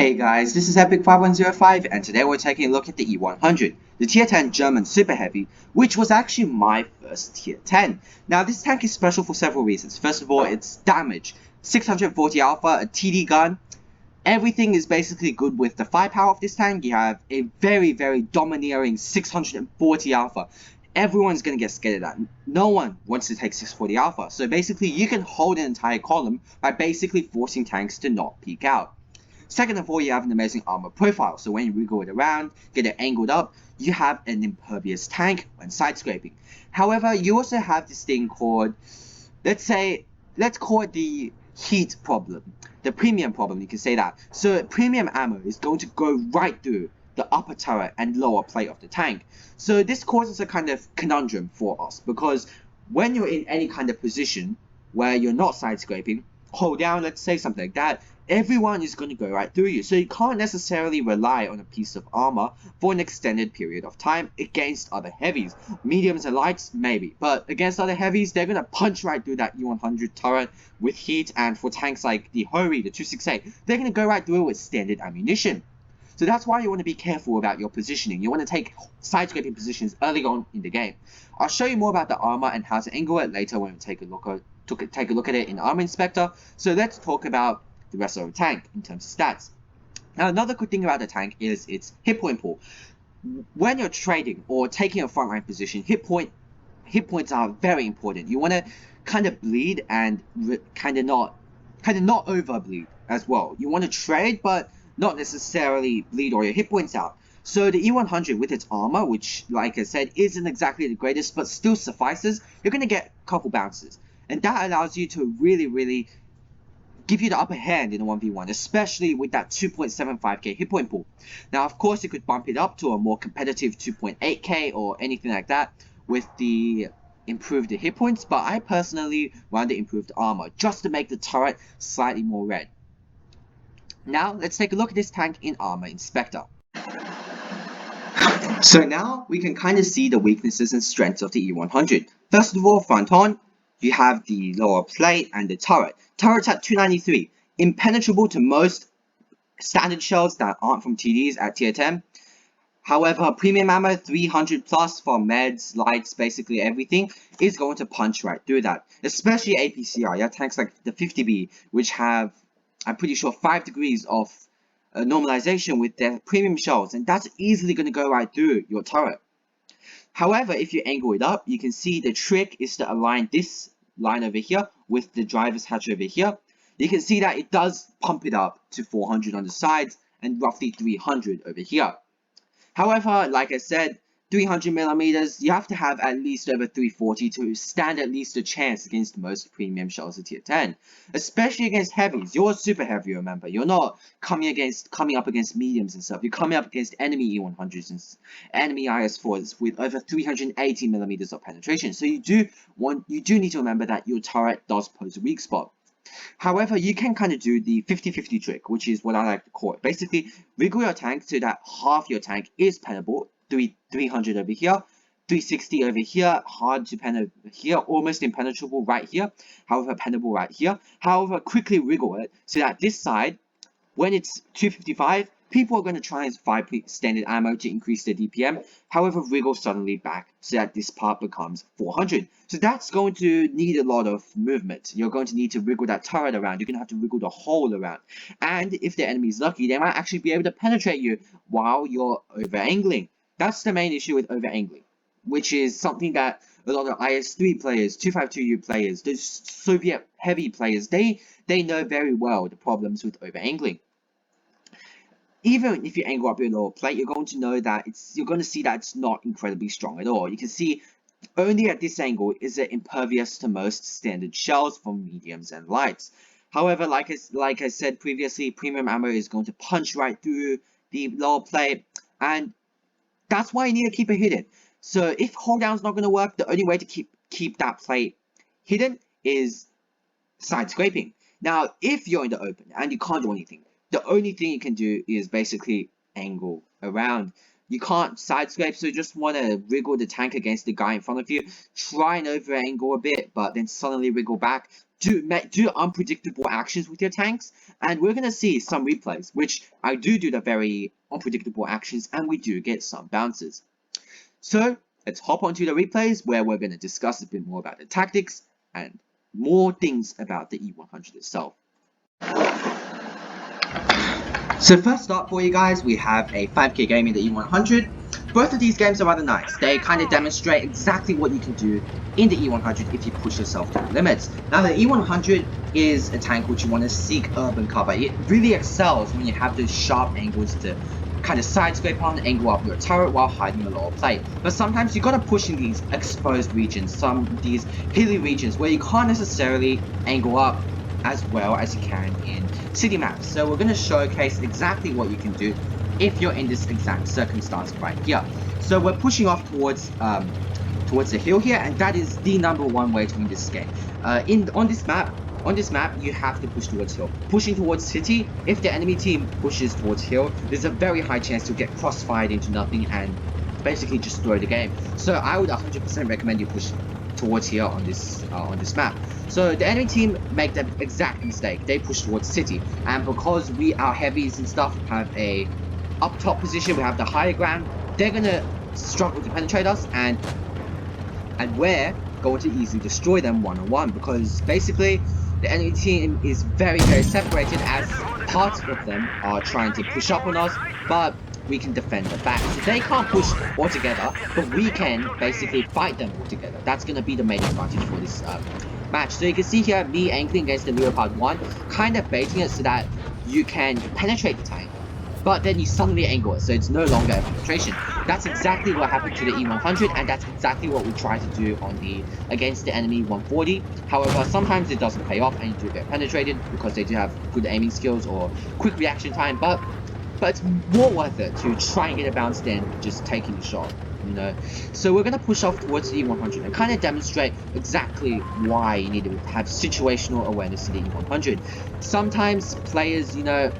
Hey guys, this is Epic5105 and today we're taking a look at the E100, the tier 10 German super heavy, which was actually my first tier 10. Now this tank is special for several reasons. First of all, it's damage, 640 alpha, a TD gun. Everything is basically good with the firepower of this tank. You have a very domineering 640 alpha. Everyone's gonna get scared of that. No one wants to take 640 alpha. So basically you can hold an entire column by basically forcing tanks to not peek out. Second of all, you have an amazing armor profile, so when you wiggle it around, get it angled up, you have an impervious tank when side scraping. However, you also have this thing called, let's call it the heat problem, the premium problem, you can say that. So premium ammo is going to go right through the upper turret and lower plate of the tank. So this causes a kind of conundrum for us, because when you're in any kind of position where you're not side scraping, hold down, let's say something like that, everyone is going to go right through you. So you can't necessarily rely on a piece of armor for an extended period of time against other heavies. Mediums and lights, maybe. But against other heavies, they're going to punch right through that U100 turret with heat. And for tanks like the Hori, the 268, they're going to go right through it with standard ammunition. So that's why you want to be careful about your positioning. You want to take side scraping positions early on in the game. I'll show you more about the armor and how to angle it later when we take a look at it in Armor Inspector. So let's talk about the rest of the tank in terms of stats. Now another good thing about the tank is its hit point pool. When you're trading or taking a frontline position, hit points are very important. You want to kind of bleed and kind of not over bleed as well. You want to trade but not necessarily bleed all your hit points out. So the E100 with its armor, which like I said isn't exactly the greatest but still suffices, you're going to get a couple bounces, and that allows you to really give you the upper hand in a 1v1, especially with that 2.75k hit point pool. Now of course you could bump it up to a more competitive 2.8k or anything like that with the improved hit points, but I personally want the improved armor just to make the turret slightly more red. Now let's take a look at this tank in Armor Inspector. So now we can kind of see the weaknesses and strengths of the E100. First of all, front on, you have the lower plate and the turret. Turret's at 293, impenetrable to most standard shells that aren't from TDs at tier 10. However, premium ammo 300 plus for meds, lights, basically everything is going to punch right through that. Especially APCR, yeah, tanks like the 50B, which have, I'm pretty sure, 5 degrees of normalization with their premium shells, and that's easily going to go right through your turret. However, if you angle it up, you can see the trick is to align this line over here with the driver's hatch over here. You can see that it does pump it up to 400 on the sides and roughly 300 over here. However, like I said, 300 millimeters, you have to have at least over 340 to stand at least a chance against most premium shells at tier 10. Especially against heavies. You're super heavy, remember. You're not coming up against mediums and stuff. You're coming up against enemy E100s and enemy IS4s with over 380 millimeters of penetration. So you do need to remember that your turret does pose a weak spot. However, you can kind of do the 50-50 trick, which is what I like to call it. Basically, wiggle your tank so that half your tank is penetrable. 300 over here, 360 over here, hard to pen over here, almost impenetrable right here, however penetrable right here. However, quickly wiggle it so that this side, when it's 255, people are going to try and fire standard ammo to increase their DPM. However, wiggle suddenly back so that this part becomes 400. So that's going to need a lot of movement. You're going to need to wiggle that turret around. You're going to have to wiggle the hole around. And if the enemy is lucky, they might actually be able to penetrate you while you're over angling. That's the main issue with over angling, which is something that a lot of IS3 players, 252U players, those Soviet heavy players, they know very well the problems with over angling. Even if you angle up your lower plate, you're going to see that it's not incredibly strong at all. You can see only at this angle is it impervious to most standard shells from mediums and lights. However, like I said previously, premium ammo is going to punch right through the lower plate, and that's why you need to keep it hidden. So if hold down is not going to work, the only way to keep that plate hidden is side scraping. Now, if you're in the open and you can't do anything, the only thing you can do is basically angle around. You can't side scrape, so you just want to wiggle the tank against the guy in front of you. Try and over angle a bit, but then suddenly wiggle back. do unpredictable actions with your tanks, and we're gonna see some replays, which I do the very unpredictable actions, and we do get some bounces. So let's hop onto the replays where we're gonna discuss a bit more about the tactics and more things about the E100 itself. So first up for you guys, we have a 5k game in the E100. Both of these games are rather nice. They kind of demonstrate exactly what you can do in the E100 if you push yourself to the limits. Now the E100 is a tank which you want to seek urban cover. It really excels when you have those sharp angles to kind of side scrape on, angle up your turret while hiding the lower plate. But sometimes you gotta push in these exposed regions, these hilly regions where you can't necessarily angle up as well as you can in city maps. So we're going to showcase exactly what you can do if you're in this exact circumstance right here. So we're pushing off towards the hill here, and that is the #1 way to win this game. On this map, you have to push towards hill. Pushing towards city, if the enemy team pushes towards hill, there's a very high chance to get crossfired into nothing and basically just throw the game. So I would 100% recommend you push towards here on this map. So the enemy team make the exact mistake. They push towards city, and because our heavies and stuff have a up top position, we have the higher ground, they're gonna struggle to penetrate us, and we're going to easily destroy them one-on-one, because basically the enemy team is very separated, as parts of them are trying to push up on us, but we can defend the back. So they can't push all together, but we can basically fight them all together. That's going to be the main advantage for this match. So you can see here me angling against the Leopard 1, kind of baiting it so that you can penetrate the tank, but then you suddenly angle it, so it's no longer a penetration. That's exactly what happened to the E100, and that's exactly what we try to do against the enemy 140. However, sometimes it doesn't pay off and you do get penetrated because they do have good aiming skills or quick reaction time, but it's more worth it to try and get a bounce than just taking the shot, you know. So we're going to push off towards the E100 and kind of demonstrate exactly why you need to have situational awareness in the E100. Sometimes players, you know,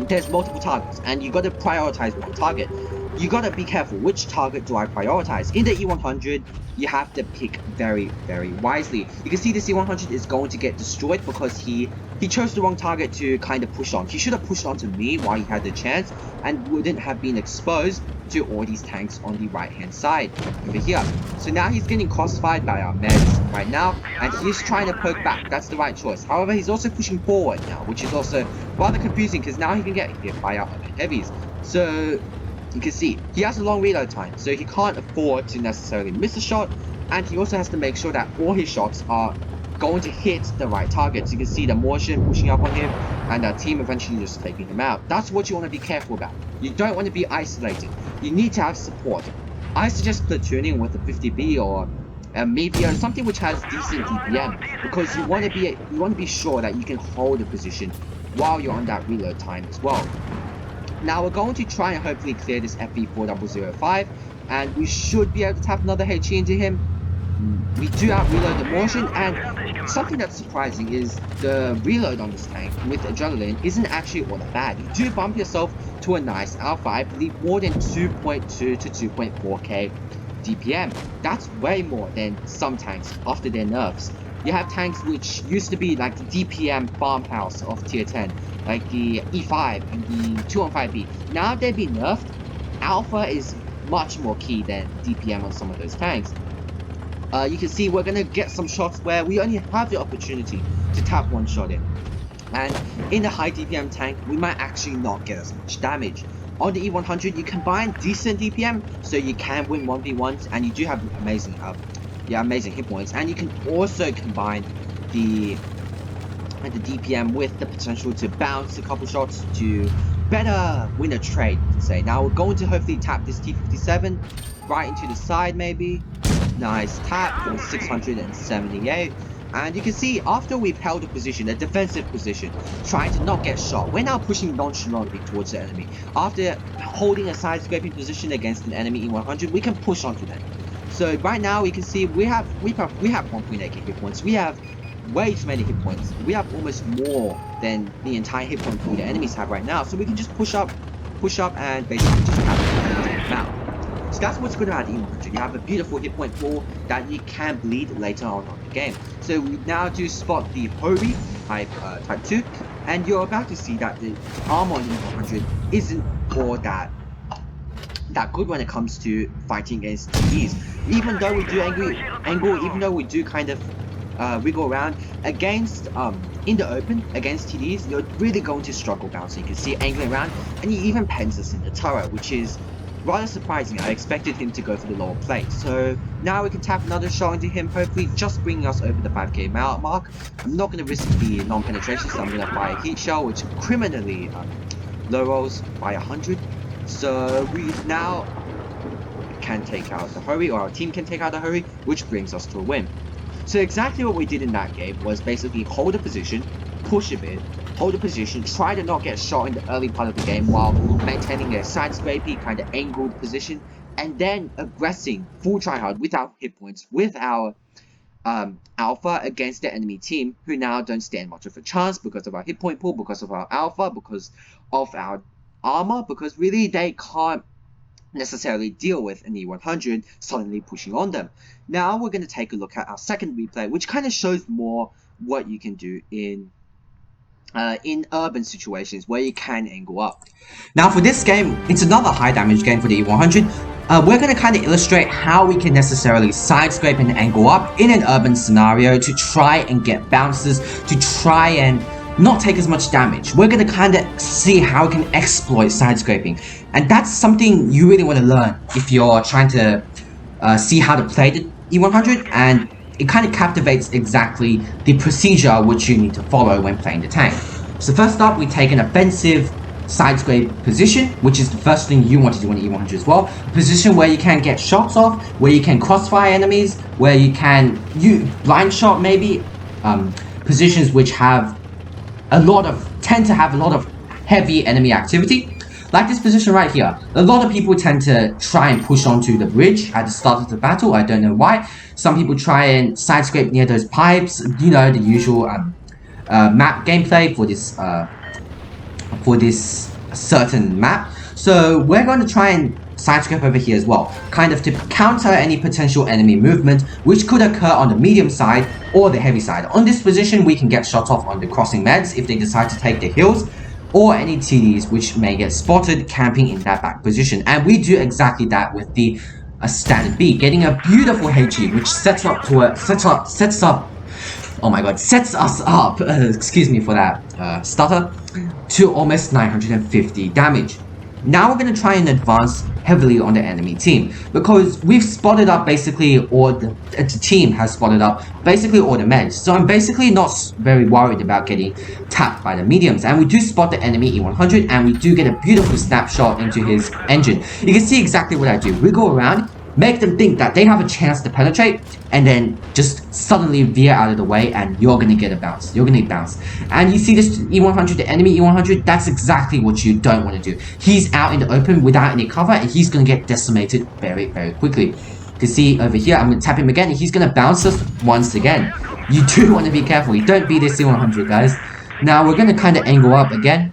there's multiple targets and you got to prioritize with the target. You got to be careful, which target do I prioritize? In the E100, you have to pick very wisely. You can see this E100 is going to get destroyed because he chose the wrong target to kind of push on. He should have pushed on to me while he had the chance and wouldn't have been exposed to all these tanks on the right hand side over here. So now he's getting crossfired by our meds right now, and he's trying to poke back. That's the right choice. However, he's also pushing forward now, which is also rather confusing because now he can get hit by our other heavies. So you can see he has a long reload time, so he can't afford to necessarily miss a shot, and he also has to make sure that all his shots are going to hit the right targets. You can see the motion pushing up on him and our team eventually just taking him out. That's what you want to be careful about. You don't want to be isolated. You need to have support. I suggest platooning with a 50B or a Mevio, something which has decent DPM, because you want to be sure that you can hold a position while you're on that reload time as well. Now we're going to try and hopefully clear this Epic5105, and we should be able to tap another HE into him. We do out reload the motion, and something that's surprising is the reload on this tank with adrenaline isn't actually all that bad. You do bump yourself to a nice alpha, I believe more than 2.2 to 2.4k DPM. That's way more than some tanks after their nerfs. You have tanks which used to be like the DPM farmhouse of tier 10, like the E5 and the 215B. Now they've been nerfed. Alpha is much more key than DPM on some of those tanks. You can see we're going to get some shots where we only have the opportunity to tap one shot in. And in the high DPM tank, we might actually not get as much damage. On the E100, you combine decent DPM, so you can win 1v1s, and you do have amazing hit points. And you can also combine the DPM with the potential to bounce a couple shots to better win a trade, you can say. Now we're going to hopefully tap this T57 right into the side, maybe. Nice tap for 678, and you can see after we've held a position, a defensive position, trying to not get shot, we're now pushing nonchalantly towards the enemy. After holding a side scraping position against an enemy E100, we can push onto them. So right now we can see we have 1.8k hit points. We have way too many hit points. We have almost more than the entire hit point pool the enemies have right now. So we can just push up and basically just have to take them out. So that's what's good about the E100. You have a beautiful hit point pool that you can bleed later on the game. So we now do spot the Hurry type 2, and you're about to see that the armor on the E100 isn't all that good when it comes to fighting against TDs. Even though we do angle, even though we do kind of wiggle around against in the open against TDs, you're really going to struggle bouncing. You can see angling around, and he even pens us in the turret, which is rather surprising. I expected him to go for the lower plate. So now we can tap another shot into him, hopefully just bringing us over the 5k mark. I'm not going to risk the non-penetration, so I'm going to fire a heat shell, which criminally low rolls by 100. So we now can take out the Hurry, or our team can take out the Hurry, which brings us to a win. So exactly what we did in that game was basically hold a position, push a bit, hold a position, try to not get shot in the early part of the game while maintaining a side-scrapey kind of angled position, and then aggressing full tryhard with our hit points, with our alpha against the enemy team, who now don't stand much of a chance because of our hit point pool, because of our alpha, because of our armor, because really they can't necessarily deal with an E100 suddenly pushing on them. Now we're going to take a look at our second replay, which kind of shows more what you can do in urban situations where you can angle up. Now for this game, it's another high damage game for the E100. We're going to kind of illustrate how we can necessarily side scrape and angle up in an urban scenario to try and get bounces, to try and not take as much damage. We're going to kind of see how we can exploit side scraping, and that's something you really want to learn if you're trying to see how to play the E100, and it kind of captivates exactly the procedure which you need to follow when playing the tank. So first up, we take an offensive side scrape position, which is the first thing you want to do on the E100 as well. A position where you can get shots off, where you can crossfire enemies, where you can blind shot maybe, positions which have tend to have a lot of heavy enemy activity. Like this position right here, a lot of people tend to try and push onto the bridge at the start of the battle. I don't know why. Some people try and side scrape near those pipes, you know, the usual map gameplay for this certain map. So we're going to try and side scrape over here as well, kind of to counter any potential enemy movement which could occur on the medium side or the heavy side. On this position, we can get shot off on the crossing meds if they decide to take the hills, or any TDs which may get spotted camping in that back position. And we do exactly that with the standard B, getting a beautiful HE which sets us up, excuse me for that stutter, to almost 950 damage. Now we're going to try and advance heavily on the enemy team, because we've spotted up basically all the team has spotted up basically all the meds. So I'm basically not very worried about getting tapped by the mediums, and we do spot the enemy E100, and we do get a beautiful snapshot into his engine. You can see exactly what I do. We go around, make them think that they have a chance to penetrate, and then just suddenly veer out of the way, and you're gonna get a bounce. You're gonna get bounced. And you see this E100, the enemy E100, that's exactly what you don't want to do. He's out in the open without any cover, and he's gonna get decimated very, very quickly. You can see over here, I'm gonna tap him again, and he's gonna bounce us once again. You do want to be careful. You don't beat this E100, guys. Now we're gonna kind of angle up again,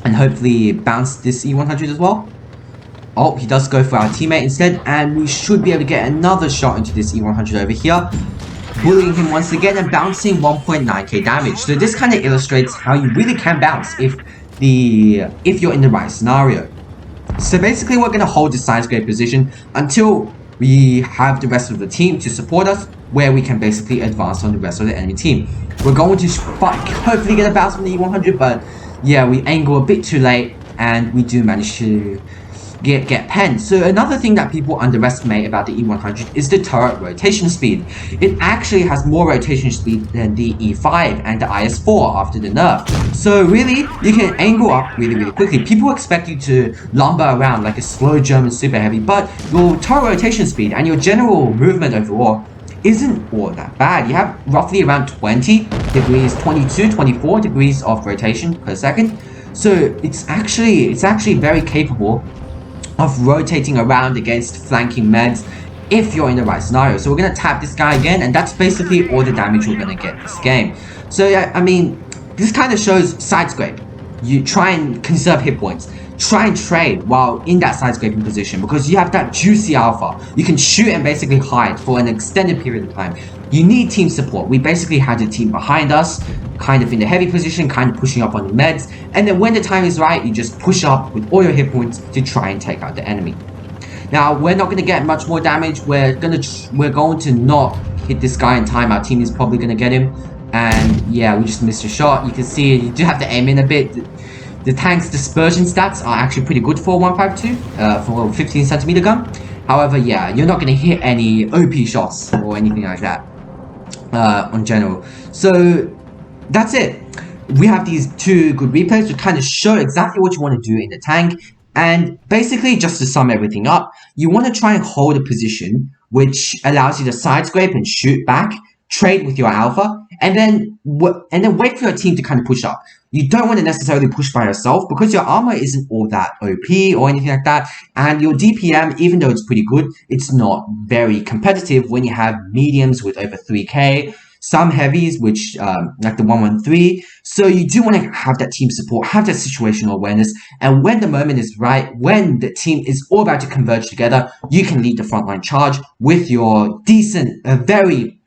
and hopefully bounce this E100 as well. Oh, he does go for our teammate instead, and we should be able to get another shot into this E100 over here, bullying him once again and bouncing 1.9k damage. So this kind of illustrates how you really can bounce if you're in the right scenario. So basically, we're going to hold this side scrape position until we have the rest of the team to support us, where we can basically advance on the rest of the enemy team. We're going to hopefully get a bounce from the E100, but yeah, we angle a bit too late, and we do manage to get penned. So another thing that people underestimate about the E100 is the turret rotation speed. It actually has more rotation speed than the E5 and the IS4 after the nerf. So really, you can angle up really, really quickly. People expect you to lumber around like a slow German super heavy, but your turret rotation speed and your general movement overall isn't all that bad. You have roughly around 20 degrees, 22, 24 degrees of rotation per second. So it's actually very capable of rotating around against flanking meds if you're in the right scenario. So we're going to tap this guy again, and that's basically all the damage we're going to get this game. So yeah, I mean, this kind of shows side scrape. you try and conserve hit points. Try and trade while in that side scraping position, because you have that juicy alpha. You can shoot and basically hide for an extended period of time. You need team support. We basically had a team behind us, kind of in the heavy position, kind of pushing up on the meds, and then when the time is right, you just push up with all your hit points to try and take out the enemy. Now, we're not going to get much more damage. We're going to not hit this guy in time. Our team is probably going to get him. And yeah, we just missed a shot. You can see you do have to aim in a bit. The tank's dispersion stats are actually pretty good for 152, for a 15 centimeter gun. However, yeah, you're not going to hit any OP shots or anything like that on general. So that's it. We have these two good replays to kind of show exactly what you want to do in the tank. And basically, just to sum everything up, you want to try and hold a position which allows you to side scrape and shoot back, trade with your alpha, and then wait for your team to kind of push up. You don't want to necessarily push by yourself because your armor isn't all that OP or anything like that, and your DPM, even though it's pretty good, it's not very competitive when you have mediums with over 3k, some heavies, which like the 113. So you do want to have that team support, have that situational awareness, and when the moment is right, when the team is all about to converge together, you can lead the frontline charge with your decent, very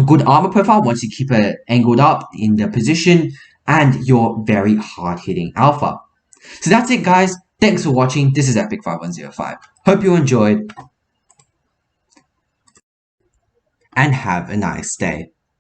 good armor profile once you keep it angled up in the position, and your very hard-hitting alpha. So that's it, guys. Thanks for watching. This is Epic5105. Hope you enjoyed, and have a nice day.